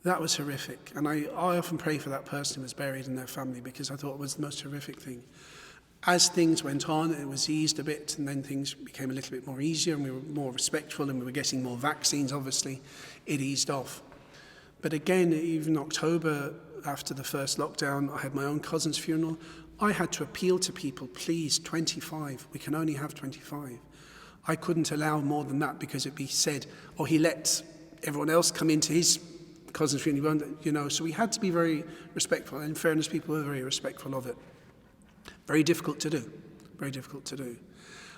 That was horrific. And I often pray for that person who was buried in their family because I thought it was the most horrific thing. As things went on, it was eased a bit, and then things became a little bit more easier, and we were more respectful, and we were getting more vaccines, obviously. It eased off. But again, even October, after the first lockdown, I had my own cousin's funeral. I had to appeal to people, please, 25. We can only have 25. I couldn't allow more than that because it'd be said, oh, he let everyone else come into his cousin's funeral, you know. So we had to be very respectful. And in fairness, people were very respectful of it. Very difficult to do. Very difficult to do.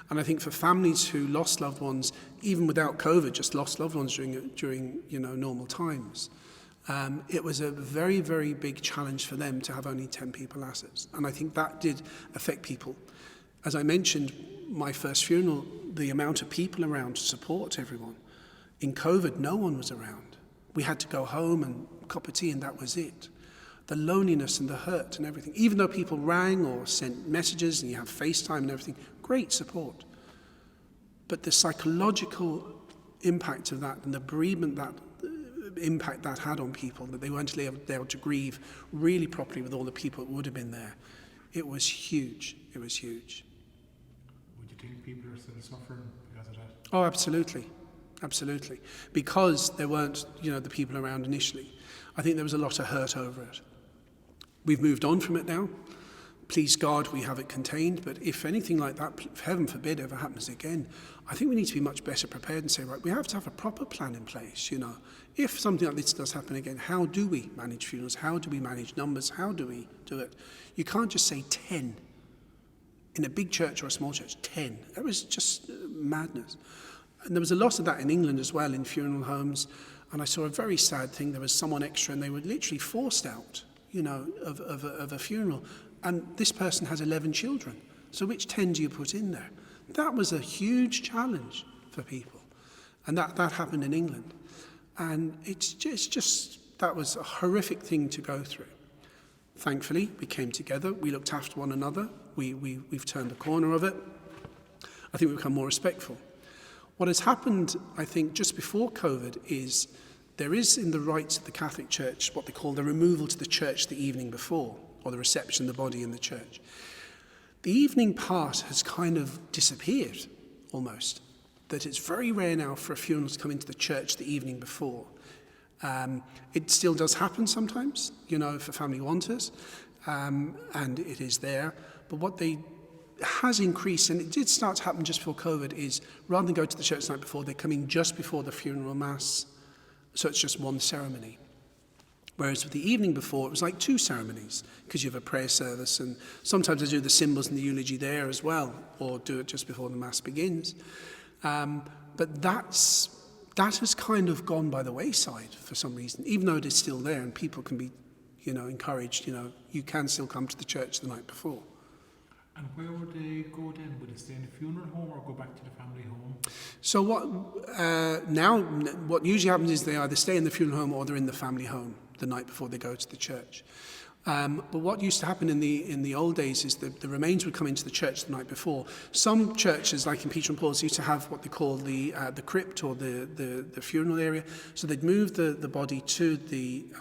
And I think for families who lost loved ones, even without COVID, just lost loved ones during you know, normal times, It was a very, very big challenge for them to have only 10 people assets. And I think that did affect people. As I mentioned, my first funeral, the amount of people around to support everyone. In COVID, no one was around. We had to go home and cup of tea, and that was it. The loneliness and the hurt and everything. Even though people rang or sent messages and you have FaceTime and everything, great support. But the psychological impact of that and the bereavement that impact that had on people, that they weren't able to grieve really properly with all the people that would have been there, it was huge. It was huge. Would you think people are still suffering because of that? Oh, absolutely. Absolutely. Because there weren't, the people around initially. I think there was a lot of hurt over it. We've moved on from it now. Please God, we have it contained. But if anything like that, heaven forbid, ever happens again, I think we need to be much better prepared and say, right, we have to have a proper plan in place, If something like this does happen again, how do we manage funerals? How do we manage numbers? How do we do it? You can't just say 10. In a big church or a small church, 10. That was just madness. And there was a lot of that in England as well, in funeral homes. And I saw a very sad thing. There was someone extra and they were literally forced out, of a funeral. And this person has 11 children. So which 10 do you put in there? That was a huge challenge for people. And that happened in England. And it's just, that was a horrific thing to go through. Thankfully, we came together. We looked after one another. We've turned the corner of it. I think we've become more respectful. What has happened, I think, just before COVID is there is in the rites of the Catholic Church what they call the removal to the church the evening before, or the reception of the body in the church. The evening part has kind of disappeared, almost. That it's very rare now for a funeral to come into the church the evening before. It still does happen sometimes, if a family wants it, and it is there. But what has increased, and it did start to happen just before COVID, is rather than go to the church the night before, they're coming just before the funeral mass. So it's just one ceremony. Whereas with the evening before, it was like 2 ceremonies, because you have a prayer service, and sometimes they do the symbols and the eulogy there as well, or do it just before the mass begins. But that has kind of gone by the wayside for some reason, even though it is still there, and people can be, encouraged, you can still come to the church the night before. And where would they go then? Would they stay in the funeral home or go back to the family home? So what usually happens is they either stay in the funeral home or they're in the family home the night before they go to the church. But what used to happen in the old days is that the remains would come into the church the night before. Some churches, like in Patron Paul's, used to have what they call the crypt or the funeral area. So they'd move the body to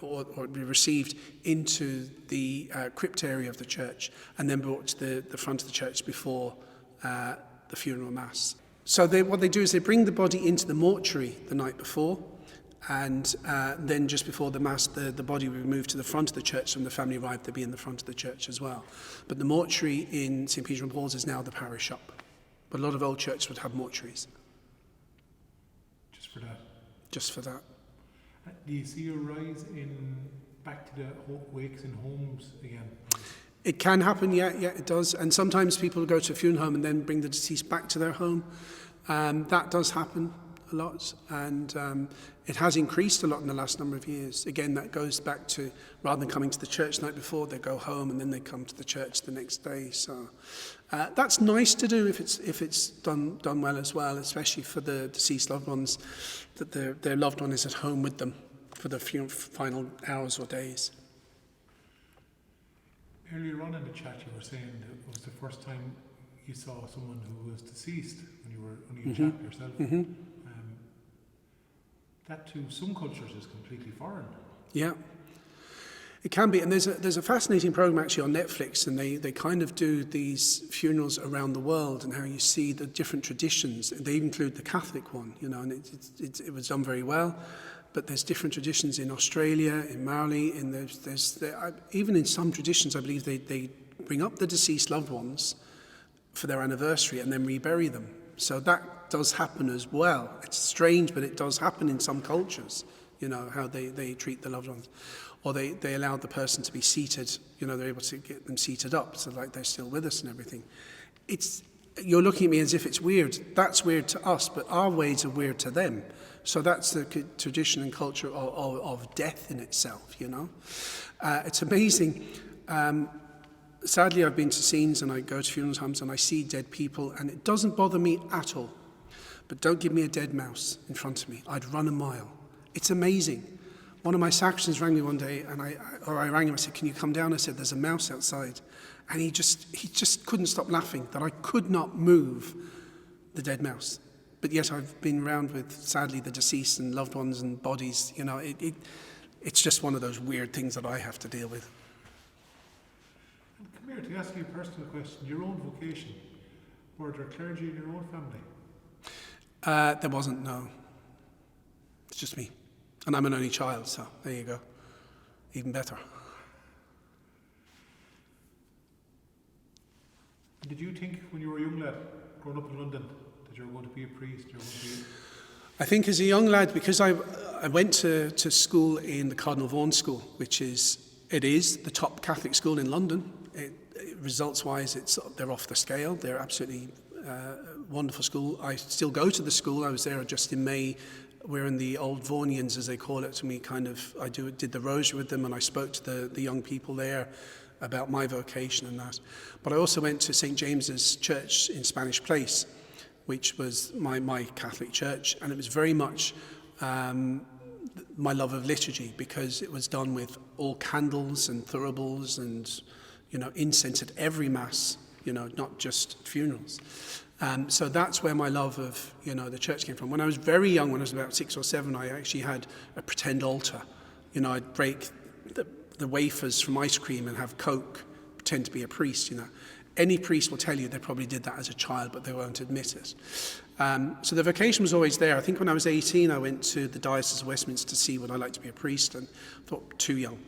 or be received into the crypt area of the church, and then brought to the front of the church before the funeral mass. So what they do is they bring the body into the mortuary the night before. And then just before the mass, the body would be moved to the front of the church. So when the family arrived, they'd be in the front of the church as well. But the mortuary in St. Peter and Paul's is now the parish up. But a lot of old churches would have mortuaries. Just for that? Just for that. Do you see a rise back to the wakes in homes again? It can happen, yeah, it does. And sometimes people go to a funeral home and then bring the deceased back to their home. That does happen a lot, and it has increased a lot in the last number of years. Again, that goes back to rather than coming to the church the night before, they go home and then they come to the church the next day. So that's nice to do if it's done well as well, especially for the deceased loved ones, that their loved one is at home with them for the final hours or days. Earlier on in the chat, you were saying that it was the first time you saw someone who was deceased when you were only a chap yourself. Mm-hmm. That to some cultures is completely foreign. Yeah, it can be. And there's a fascinating program actually on Netflix, and they kind of do these funerals around the world and how you see the different traditions. They include the Catholic one, and it was done very well. But there's different traditions in Australia, in Mali, and even in some traditions, I believe they bring up the deceased loved ones for their anniversary and then rebury them. So that does happen as well. It's strange, but it does happen in some cultures, how they treat the loved ones. Or they allow the person to be seated, they're able to get them seated up, so like they're still with us and everything. you're looking at me as if it's weird. That's weird to us, but our ways are weird to them. So that's the tradition and culture of death in itself, you know. It's amazing. Sadly, I've been to scenes and I go to funeral homes and I see dead people, and it doesn't bother me at all. But don't give me a dead mouse in front of me. I'd run a mile. It's amazing. One of my sacristans rang me one day, and I rang him. I said, "Can you come down?" I said, "There's a mouse outside," and he just couldn't stop laughing that I could not move the dead mouse. But yet I've been around with, sadly, the deceased and loved ones and bodies. You know, it's just one of those weird things that I have to deal with. And come here, to ask you a personal question. Your own vocation. Were there clergy in your own family? There wasn't, no. It's just me. And I'm an only child, so there you go. Even better. Did you think when you were a young lad, growing up in London, that you were going to be a priest? I think as a young lad, because I went to school in the Cardinal Vaughan School, which is the top Catholic school in London. Results-wise, they're off the scale. They're absolutely wonderful school. I still go to the school. I was there just in May. We're in the old Vaughanians, as they call it, and I did the rosary with them, and I spoke to the young people there about my vocation and that. But I also went to St. James's Church in Spanish Place, which was my Catholic church, and it was very much my love of liturgy, because it was done with all candles and thuribles and, you know, incense at every Mass, you know, not just funerals. So that's where my love of, you know, the church came from. When I was very young, when I was about 6 or 7, I actually had a pretend altar. You know, I'd break the wafers from ice cream and have Coke, pretend to be a priest, you know. Any priest will tell you they probably did that as a child, but they won't admit it. So the vocation was always there. I think when I was 18, I went to the Diocese of Westminster to see would I like to be a priest, and thought too young.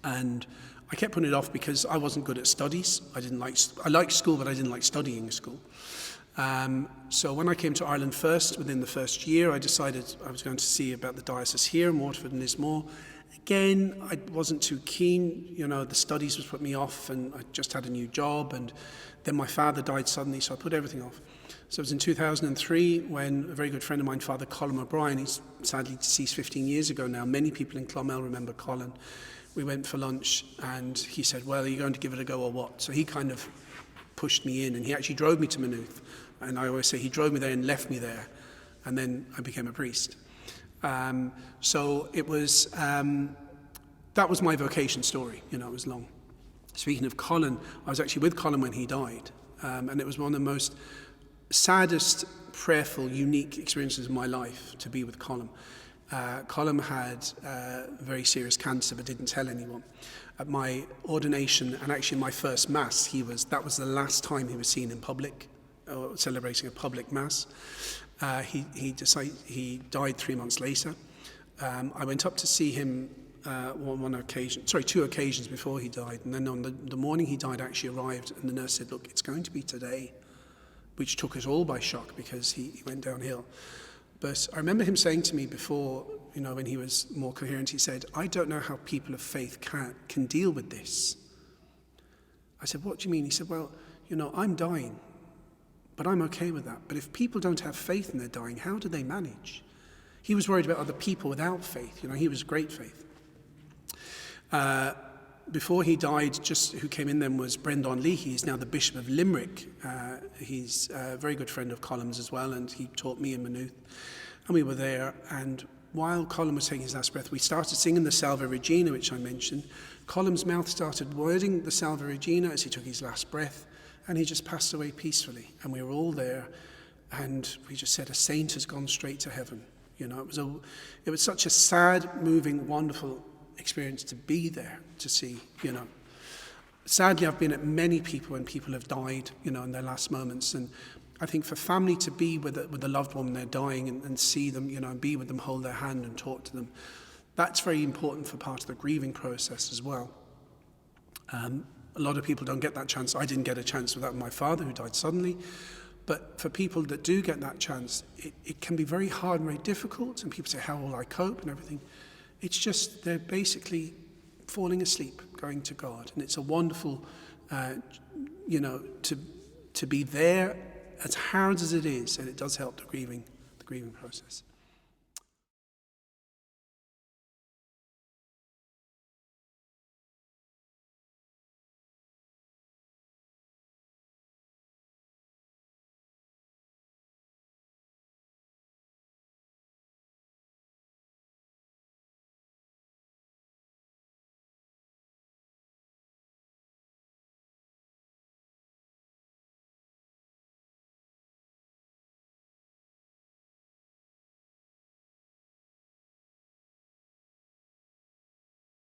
And I kept putting it off because I wasn't good at studies. I liked school, but I didn't like studying school. So when I came to Ireland within the first year, I decided I was going to see about the diocese here in Waterford and Lismore. Again, I wasn't too keen. You know, the studies was put me off, and I just had a new job, and then my father died suddenly, so I put everything off. So it was in 2003 when a very good friend of mine, Father Colin O'Brien, he's sadly deceased 15 years ago now. Many people in Clonmel remember Colin. We went for lunch, and he said, "Well, are you going to give it a go or what?" So he kind of pushed me in, and he actually drove me to Maynooth. And I always say he drove me there and left me there, and then I became a priest. So it was, that was my vocation story, you know, it was long. Speaking of Colin, I was actually with Colin when he died, and it was one of the most saddest, prayerful, unique experiences of my life to be with Colin. Colin had very serious cancer but didn't tell anyone. At my ordination, and actually in my first Mass, that was the last time he was seen in public, or celebrating a public Mass. He died 3 months later. I went up to see him two occasions before he died, and then on the morning he died, actually arrived, and the nurse said, "Look, it's going to be today," which took us all by shock because he went downhill. But I remember him saying to me before, you know, when he was more coherent, he said, "I don't know how people of faith can deal with this." I said, "What do you mean?" He said, "Well, you know, I'm dying, but I'm okay with that. But if people don't have faith and they're dying, how do they manage?" He was worried about other people without faith. You know, he was great faith. Before he died, who came in then was Brendan Leahy. He's now the Bishop of Limerick. He's a very good friend of Colin's as well, and he taught me in Maynooth. And we were there, and while Colin was taking his last breath, we started singing the Salve Regina, which I mentioned. Colin's mouth started wording the Salve Regina as he took his last breath, and he just passed away peacefully. And we were all there, and we just said, "A saint has gone straight to heaven." You know, it was such a sad, moving, wonderful experience to be there, to see, you know. Sadly, I've been at many people when people have died, you know, in their last moments, and I think for family to be with a loved one when they're dying and see them, you know, and be with them, hold their hand and talk to them, that's very important for part of the grieving process as well. A lot of people don't get that chance. I didn't get a chance without my father, who died suddenly. But for people that do get that chance, it can be very hard and very difficult, and people say, "How will I cope?" and everything. It's just they're basically falling asleep, going to God. And it's a wonderful, you know, to to be there, as hard as it is, and it does help the grieving process.